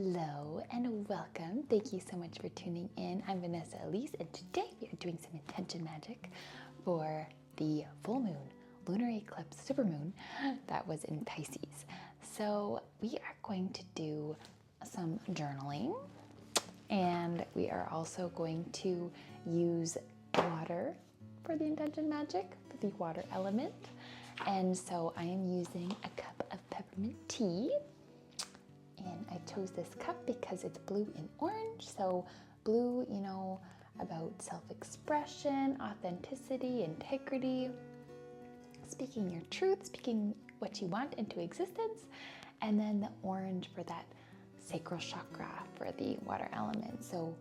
Hello and welcome. Thank you so much for tuning in. I'm Vanessa Elise, and today we are doing some intention magic for the full moon, lunar eclipse, supermoon that was in Pisces. So we are going to do some journaling, and we are also going to use water for the intention magic, for the water element. And so I am using a cup of peppermint tea. And I chose this cup because it's blue and orange. So blue, about self-expression, authenticity, integrity, speaking your truth, speaking what you want into existence. And then the orange for that sacral chakra, for the water element. So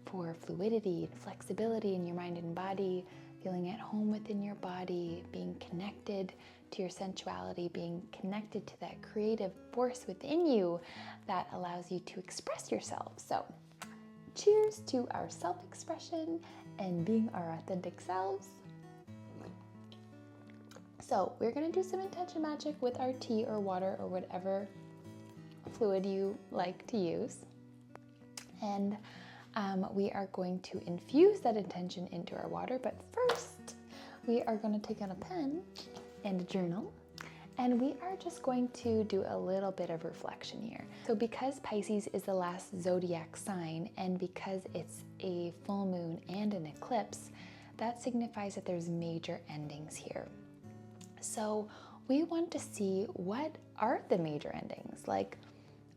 for fluidity and flexibility in your mind and body, feeling at home within your body, being connected to your sensuality, being connected to that creative force within you that allows you to express yourself. So cheers to our self-expression and being our authentic selves. So we're gonna do some intention magic with our tea or water or whatever fluid you like to use. And we are going to infuse that intention into our water, but first we are going to take out a pen and a journal, and we are just going to do a little bit of reflection here. So because Pisces is the last zodiac sign, and because it's a full moon and an eclipse, that signifies that there's major endings here. So we want to see, what are the major endings? Like,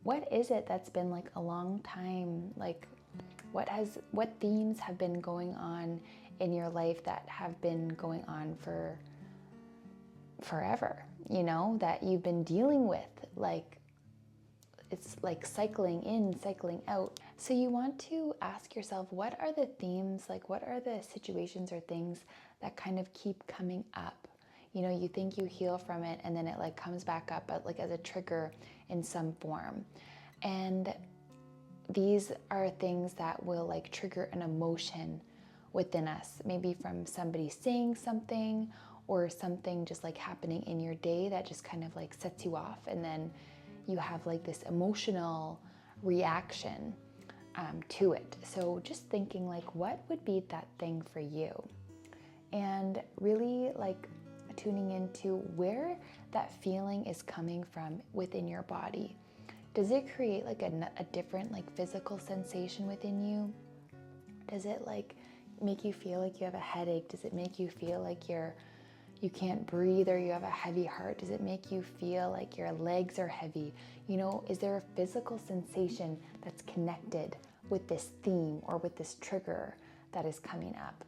what is it that's been like a long time? Like, what themes have been going on in your life that have been going on for forever, that you've been dealing with? Like, it's like cycling in, cycling out. So you want to ask yourself, what are the themes? Like, what are the situations or things that kind of keep coming up? You think you heal from it, and then it like comes back up like as a trigger in some form. And these are things that will like trigger an emotion within us, maybe from somebody saying something or something just like happening in your day that just kind of like sets you off, and then you have like this emotional reaction to it. So just thinking like, what would be that thing for you? And really like tuning into where that feeling is coming from within your body. Does it create like a different like physical sensation within you? Does it like make you feel like you have a headache? Does it make you feel like you can't breathe, or you have a heavy heart? Does it make you feel like your legs are heavy? Is there a physical sensation that's connected with this theme or with this trigger that is coming up?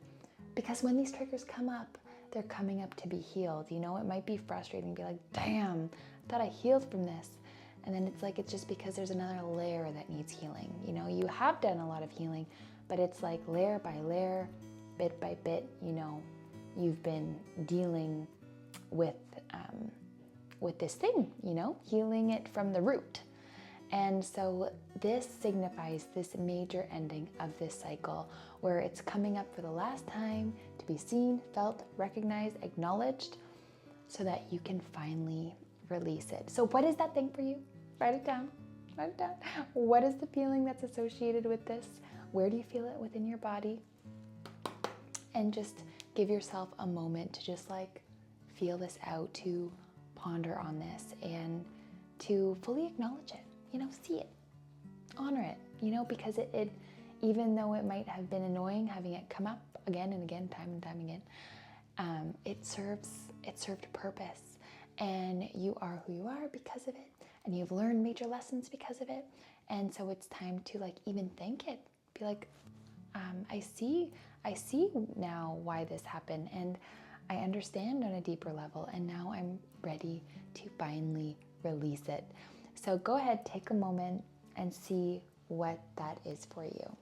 Because when these triggers come up, they're coming up to be healed. It might be frustrating to be like, damn, I thought I healed from this. And then it's like, it's just because there's another layer that needs healing. You have done a lot of healing, but it's like layer by layer, bit by bit, you've been dealing with this thing, healing it from the root. And so this signifies this major ending of this cycle, where it's coming up for the last time to be seen, felt, recognized, acknowledged, so that you can finally release it. So what is that thing for you? Write it down. Write it down. What is the feeling that's associated with this? Where do you feel it within your body? And just give yourself a moment to just like feel this out, to ponder on this, and to fully acknowledge it. See it, honor it, because it even though it might have been annoying having it come up again and again, time and time again, it served purpose, and you are who you are because of it, and you've learned major lessons because of it. And so it's time to like even thank it. Be like, I see now why this happened, and I understand on a deeper level, and now I'm ready to finally release it. So go ahead, take a moment and see what that is for you.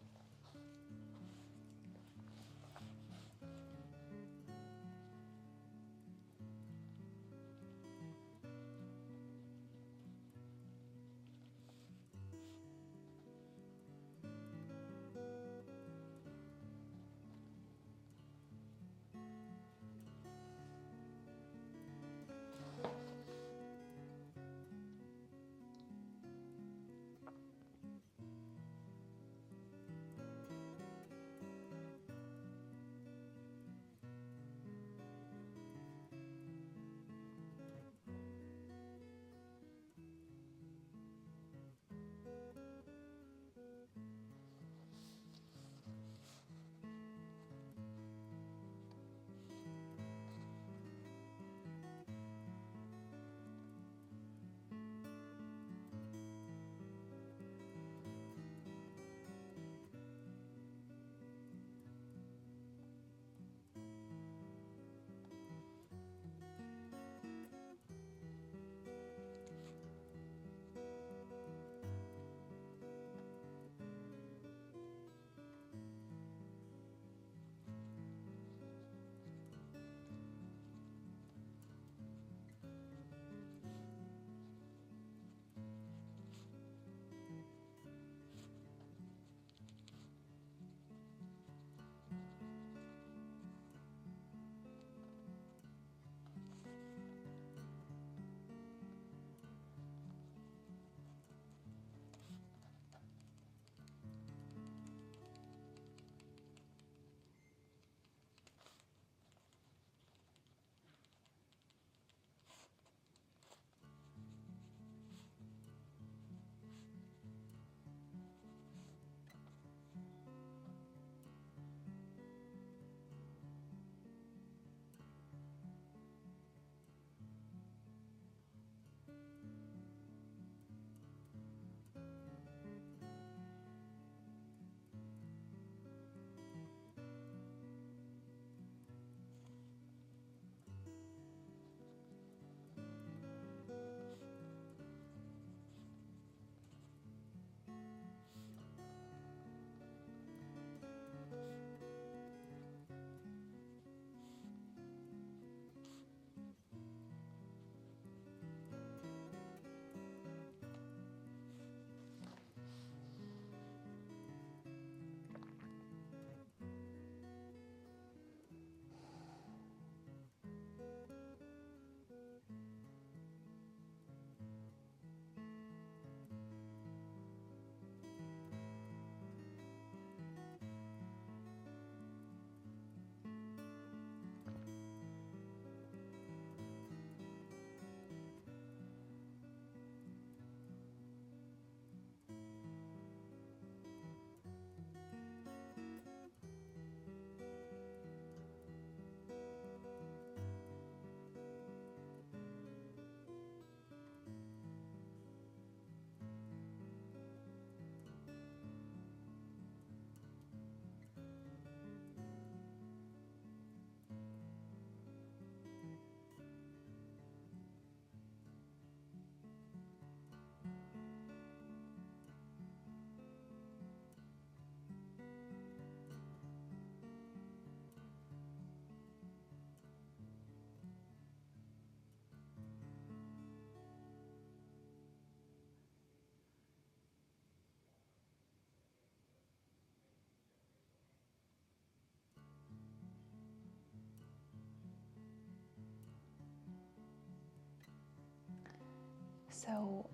So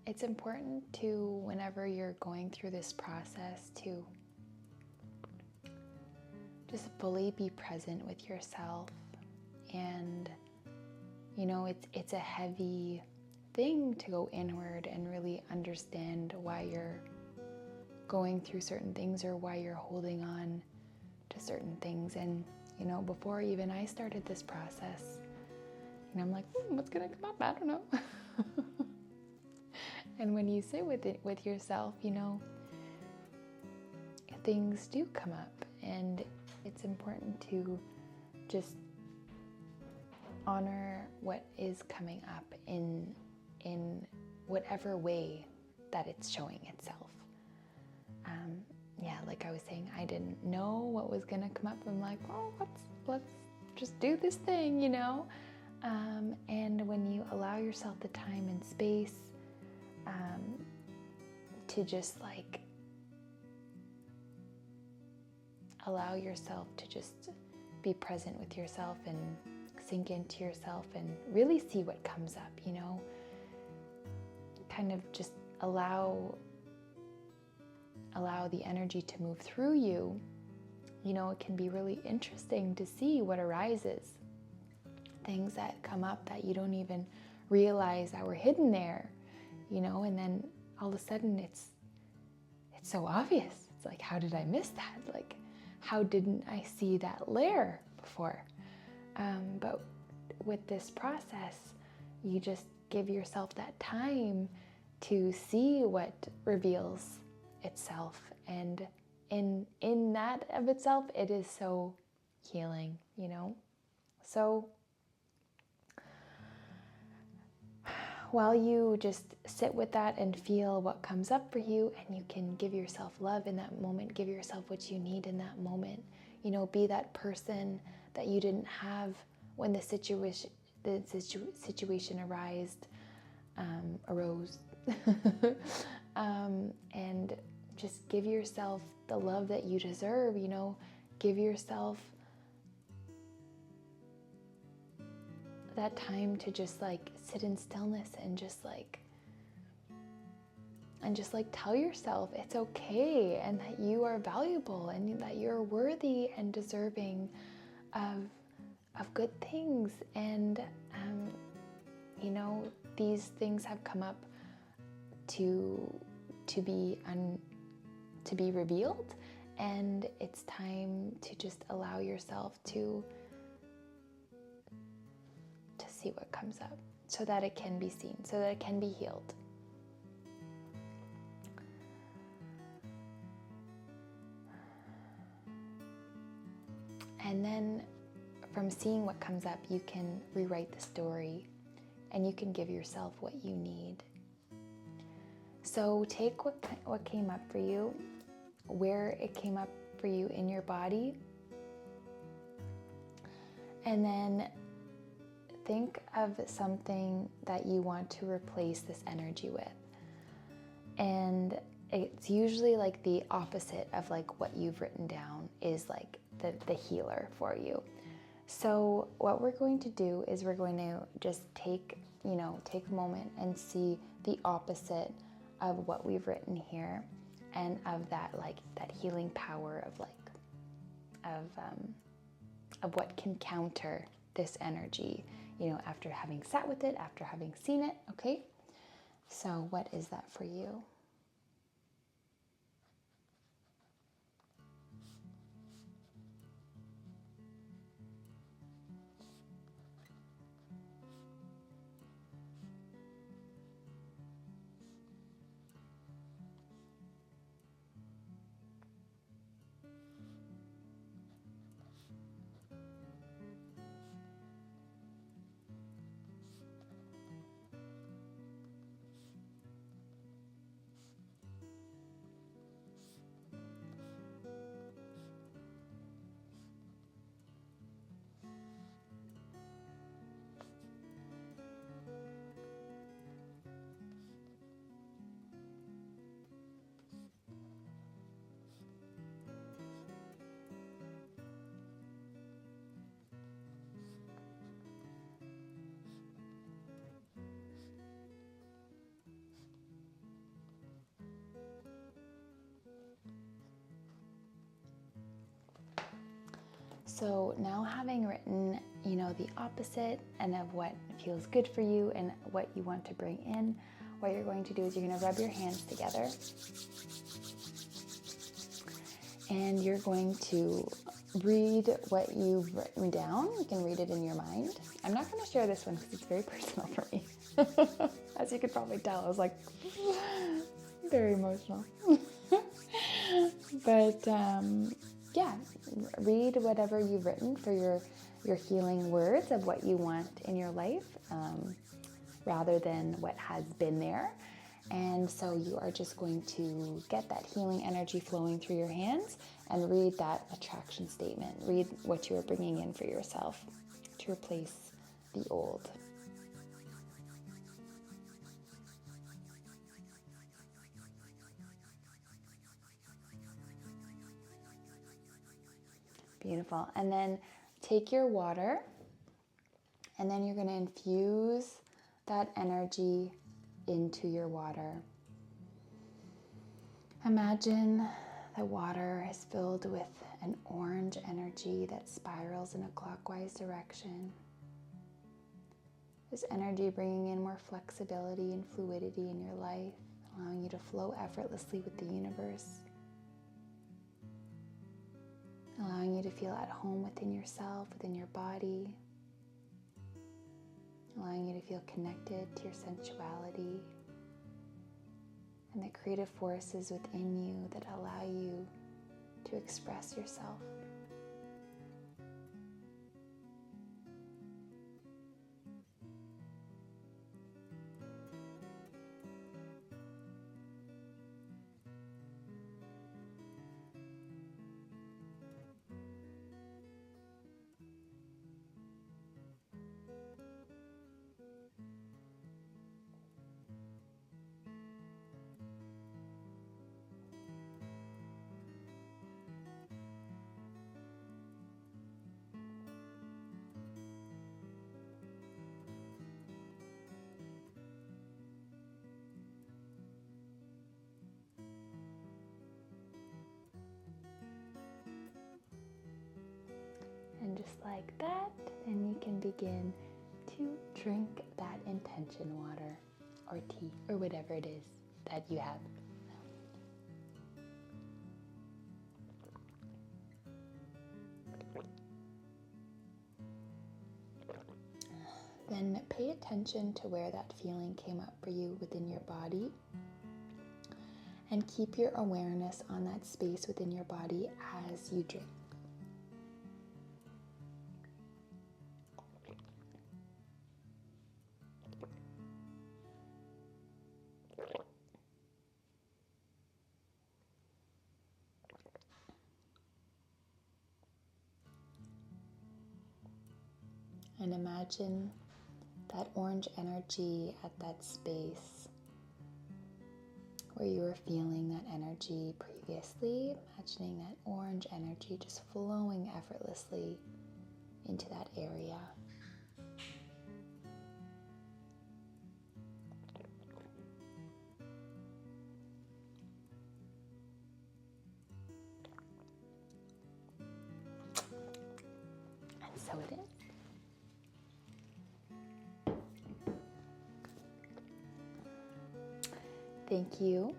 it's important to, whenever you're going through this process, to just fully be present with yourself. And it's a heavy thing to go inward and really understand why you're going through certain things or why you're holding on to certain things. And before even I started this process, I'm like, what's gonna come up? I don't know. And when you sit with it with yourself, things do come up, and it's important to just honor what is coming up in whatever way that it's showing itself. Like I was saying, I didn't know what was gonna come up. I'm like, oh, let's just do this thing, and when you allow yourself the time and space to just like allow yourself to just be present with yourself and sink into yourself and really see what comes up, kind of just allow the energy to move through you. It can be really interesting to see what arises, things that come up that you don't even realize that were hidden there, and then all of a sudden it's so obvious. It's like, how did I miss that? Like, how didn't I see that layer before? But with this process, you just give yourself that time to see what reveals itself, and in that of itself, it is so healing, So while you just sit with that and feel what comes up for you, and you can give yourself love in that moment, give yourself what you need in that moment, be that person that you didn't have when the situation arose, and just give yourself the love that you deserve. Give yourself that time to just like sit in stillness and just like tell yourself it's okay, and that you are valuable, and that you're worthy and deserving of good things. And these things have come up to be revealed, and it's time to just allow yourself to see what comes up, so that it can be seen, so that it can be healed. And then from seeing what comes up, you can rewrite the story, and you can give yourself what you need. So take what came up for you, where it came up for you in your body, and then think of something that you want to replace this energy with. And it's usually like the opposite of like what you've written down is like the healer for you. So what we're going to do is we're going to just take a moment and see the opposite of what we've written here, and of that healing power of what can counter this energy, after having sat with it, after having seen it. Okay, so what is that for you? So now having written, the opposite and of what feels good for you and what you want to bring in, what you're going to do is you're going to rub your hands together and you're going to read what you've written down. You can read it in your mind. I'm not going to share this one because it's very personal for me. As you could probably tell, I was like very emotional. But yeah, read whatever you've written for your healing words of what you want in your life, rather than what has been there. And so you are just going to get that healing energy flowing through your hands and read that attraction statement. Read what you are bringing in for yourself to replace the old. Beautiful. And then take your water and then you're going to infuse that energy into your water. Imagine the water is filled with an orange energy that spirals in a clockwise direction. This energy bringing in more flexibility and fluidity in your life, allowing you to flow effortlessly with the universe, allowing you to feel at home within yourself, within your body, allowing you to feel connected to your sensuality and the creative forces within you that allow you to express yourself. And just like that, then you can begin to drink that intention water or tea or whatever it is that you have. Then pay attention to where that feeling came up for you within your body and keep your awareness on that space within your body as you drink. And imagine that orange energy at that space where you were feeling that energy previously, imagining that orange energy just flowing effortlessly into that area. And so it is. Thank you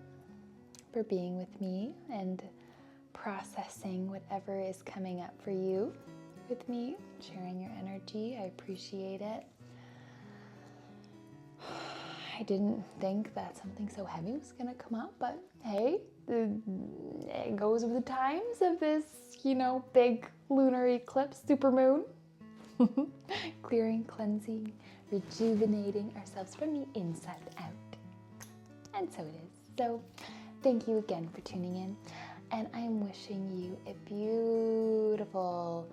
for being with me and processing whatever is coming up for you with me, sharing your energy. I appreciate it. I didn't think that something so heavy was going to come up, but hey, it goes with the times of this, big lunar eclipse, supermoon. Clearing, cleansing, rejuvenating ourselves from the inside out. And so it is. So thank you again for tuning in. And I am wishing you a beautiful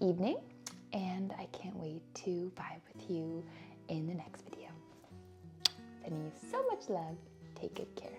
evening. And I can't wait to vibe with you in the next video. Sending you so much love. Take good care.